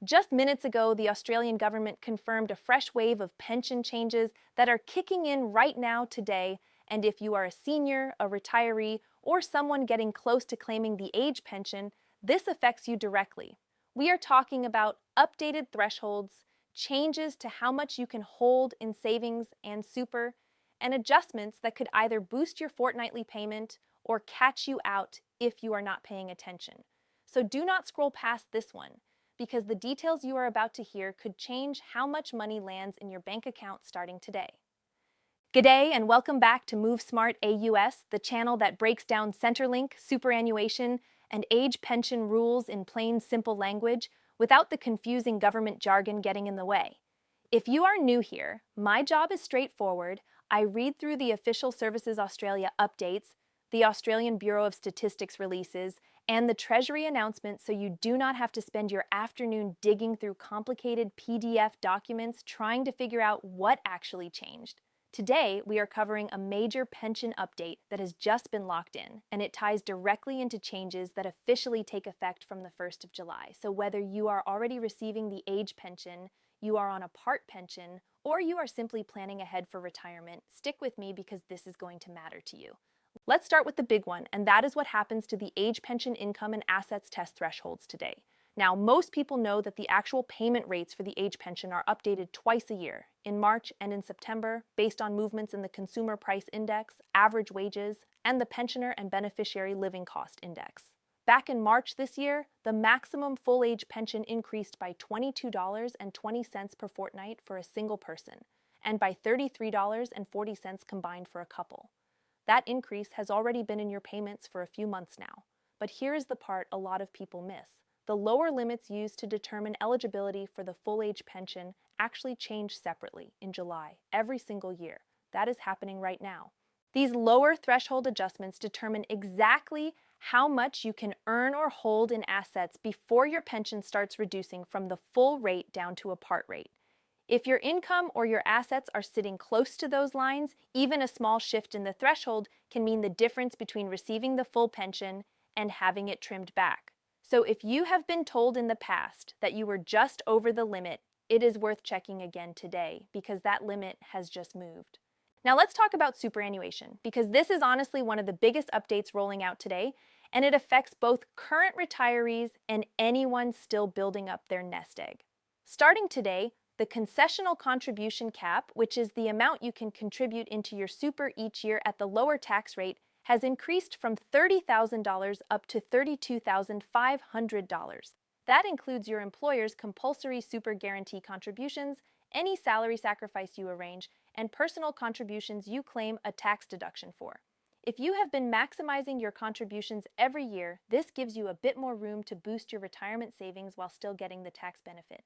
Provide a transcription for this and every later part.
Just minutes ago, the Australian government confirmed a fresh wave of pension changes that are kicking in right now today. And if you are a senior, a retiree, or someone getting close to claiming the age pension, this affects you directly. We are talking about updated thresholds, changes to how much you can hold in savings and super, and adjustments that could either boost your fortnightly payment or catch you out if you are not paying attention. So do not scroll past this one, because the details you are about to hear could change how much money lands in your bank account starting today. G'day and welcome back to Move Smart AUS, the channel that breaks down Centrelink, superannuation, and age pension rules in plain, simple language without the confusing government jargon getting in the way. If you are new here, my job is straightforward. I read through the Official Services Australia updates, the Australian Bureau of Statistics releases, and the Treasury announcements so you do not have to spend your afternoon digging through complicated PDF documents trying to figure out what actually changed. Today, we are covering a major pension update that has just been locked in, and it ties directly into changes that officially take effect from the 1st of July. So whether you are already receiving the age pension, you are on a part pension, or you are simply planning ahead for retirement, stick with me because this is going to matter to you. Let's start with the big one, and that is what happens to the age pension income and assets test thresholds today. Now, most people know that the actual payment rates for the age pension are updated twice a year, in March and in September, based on movements in the Consumer Price Index, average wages, and the Pensioner and Beneficiary Living Cost Index. Back in March this year, the maximum full-age pension increased by $22.20 per fortnight for a single person, and by $33.40 combined for a couple. That increase has already been in your payments for a few months now. But here is the part a lot of people miss. The lower limits used to determine eligibility for the full-age pension actually change separately in July every single year. That is happening right now. These lower threshold adjustments determine exactly how much you can earn or hold in assets before your pension starts reducing from the full rate down to a part rate. If your income or your assets are sitting close to those lines, even a small shift in the threshold can mean the difference between receiving the full pension and having it trimmed back. So if you have been told in the past that you were just over the limit, it is worth checking again today because that limit has just moved. Now let's talk about superannuation, because this is honestly one of the biggest updates rolling out today, and it affects both current retirees and anyone still building up their nest egg. Starting today, the concessional contribution cap, which is the amount you can contribute into your super each year at the lower tax rate, has increased from $30,000 up to $32,500. That includes your employer's compulsory super guarantee contributions, any salary sacrifice you arrange, and personal contributions you claim a tax deduction for. If you have been maximizing your contributions every year, this gives you a bit more room to boost your retirement savings while still getting the tax benefit.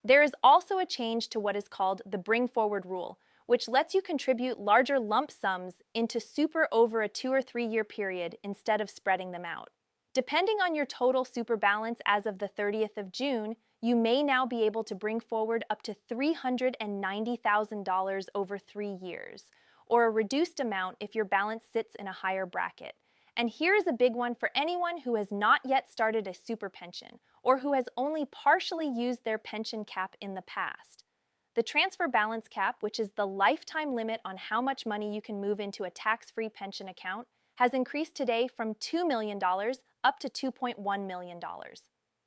There is also a change to what is called the bring forward rule, which lets you contribute larger lump sums into super over a 2 or 3 year period instead of spreading them out. Depending on your total super balance as of the 30th of June, you may now be able to bring forward up to $390,000 over 3 years, or a reduced amount if your balance sits in a higher bracket. And here is a big one for anyone who has not yet started a super pension, or who has only partially used their pension cap in the past. The transfer balance cap, which is the lifetime limit on how much money you can move into a tax-free pension account, has increased today from $2 million up to $2.1 million.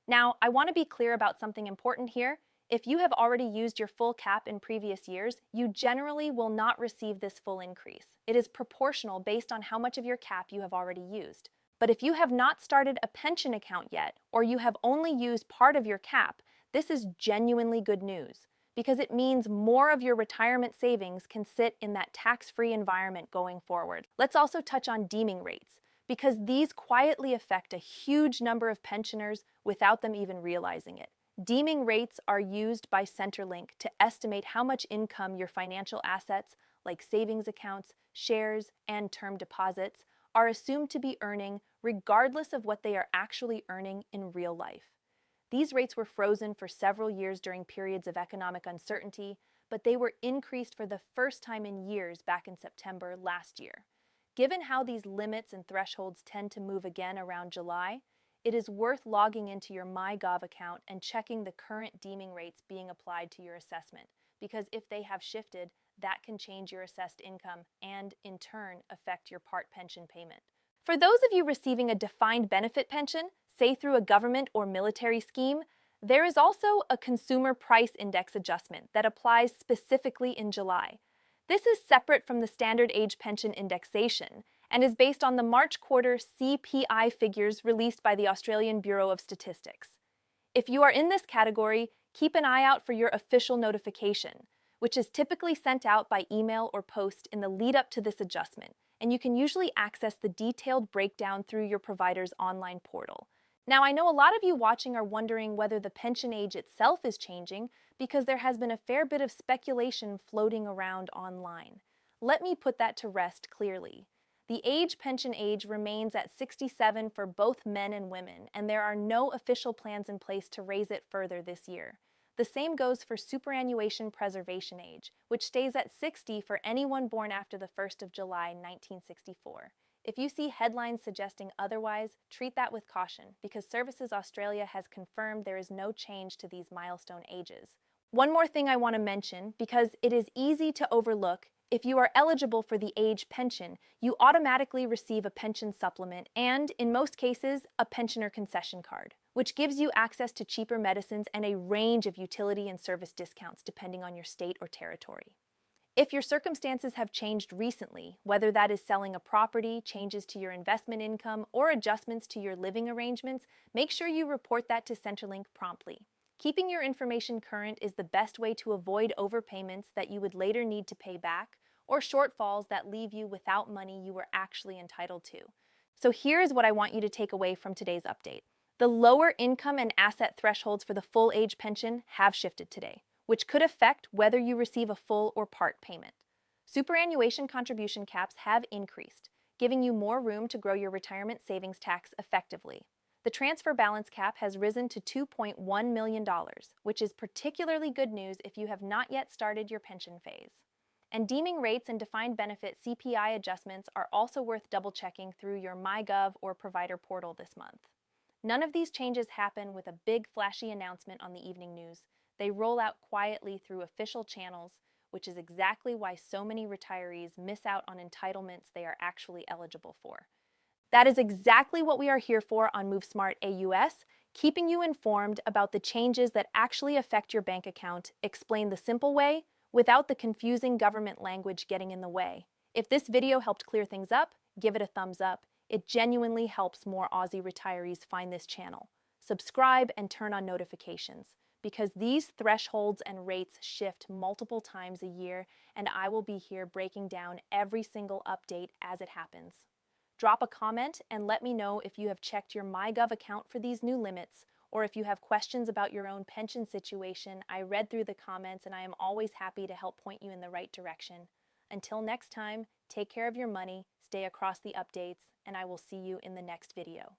Now, I want to be clear about something important here. If you have already used your full cap in previous years, you generally will not receive this full increase. It is proportional based on how much of your cap you have already used. But if you have not started a pension account yet, or you have only used part of your cap, this is genuinely good news, because it means more of your retirement savings can sit in that tax-free environment going forward. Let's also touch on deeming rates, because these quietly affect a huge number of pensioners without them even realizing it. Deeming rates are used by Centrelink to estimate how much income your financial assets, like savings accounts, shares, and term deposits, are assumed to be earning regardless of what they are actually earning in real life. These rates were frozen for several years during periods of economic uncertainty, but they were increased for the first time in years back in September last year. Given how these limits and thresholds tend to move again around July, it is worth logging into your MyGov account and checking the current deeming rates being applied to your assessment, because if they have shifted, that can change your assessed income and, in turn, affect your part pension payment. For those of you receiving a defined benefit pension, say through a government or military scheme, there is also a consumer price index adjustment that applies specifically in July. This is separate from the standard age pension indexation and is based on the March quarter CPI figures released by the Australian Bureau of Statistics. If you are in this category, keep an eye out for your official notification, which is typically sent out by email or post in the lead up to this adjustment, and you can usually access the detailed breakdown through your provider's online portal. Now, I know a lot of you watching are wondering whether the pension age itself is changing because there has been a fair bit of speculation floating around online. Let me put that to rest clearly. The pension age remains at 67 for both men and women, and there are no official plans in place to raise it further this year. The same goes for superannuation preservation age, which stays at 60 for anyone born after the 1st of July 1964. If you see headlines suggesting otherwise, treat that with caution, because Services Australia has confirmed there is no change to these milestone ages. One more thing I want to mention, because it is easy to overlook, if you are eligible for the age pension, you automatically receive a pension supplement and, in most cases, a pensioner concession card, which gives you access to cheaper medicines and a range of utility and service discounts depending on your state or territory. If your circumstances have changed recently, whether that is selling a property, changes to your investment income, or adjustments to your living arrangements, make sure you report that to Centrelink promptly. Keeping your information current is the best way to avoid overpayments that you would later need to pay back, or shortfalls that leave you without money you were actually entitled to. So here is what I want you to take away from today's update. The lower income and asset thresholds for the full age pension have shifted today, which could affect whether you receive a full or part payment. Superannuation contribution caps have increased, giving you more room to grow your retirement savings tax effectively. The transfer balance cap has risen to $2.1 million, which is particularly good news if you have not yet started your pension phase. And deeming rates and defined benefit CPI adjustments are also worth double-checking through your MyGov or provider portal this month. None of these changes happen with a big flashy announcement on the evening news. They roll out quietly through official channels, which is exactly why so many retirees miss out on entitlements they are actually eligible for. That is exactly what we are here for on MoveSmart AUS, keeping you informed about the changes that actually affect your bank account, explained the simple way, without the confusing government language getting in the way. If this video helped clear things up, give it a thumbs up. It genuinely helps more Aussie retirees find this channel. Subscribe and turn on notifications, because these thresholds and rates shift multiple times a year, and I will be here breaking down every single update as it happens. Drop a comment and let me know if you have checked your MyGov account for these new limits, or if you have questions about your own pension situation. I read through the comments and I am always happy to help point you in the right direction. Until next time, take care of your money, stay across the updates, and I will see you in the next video.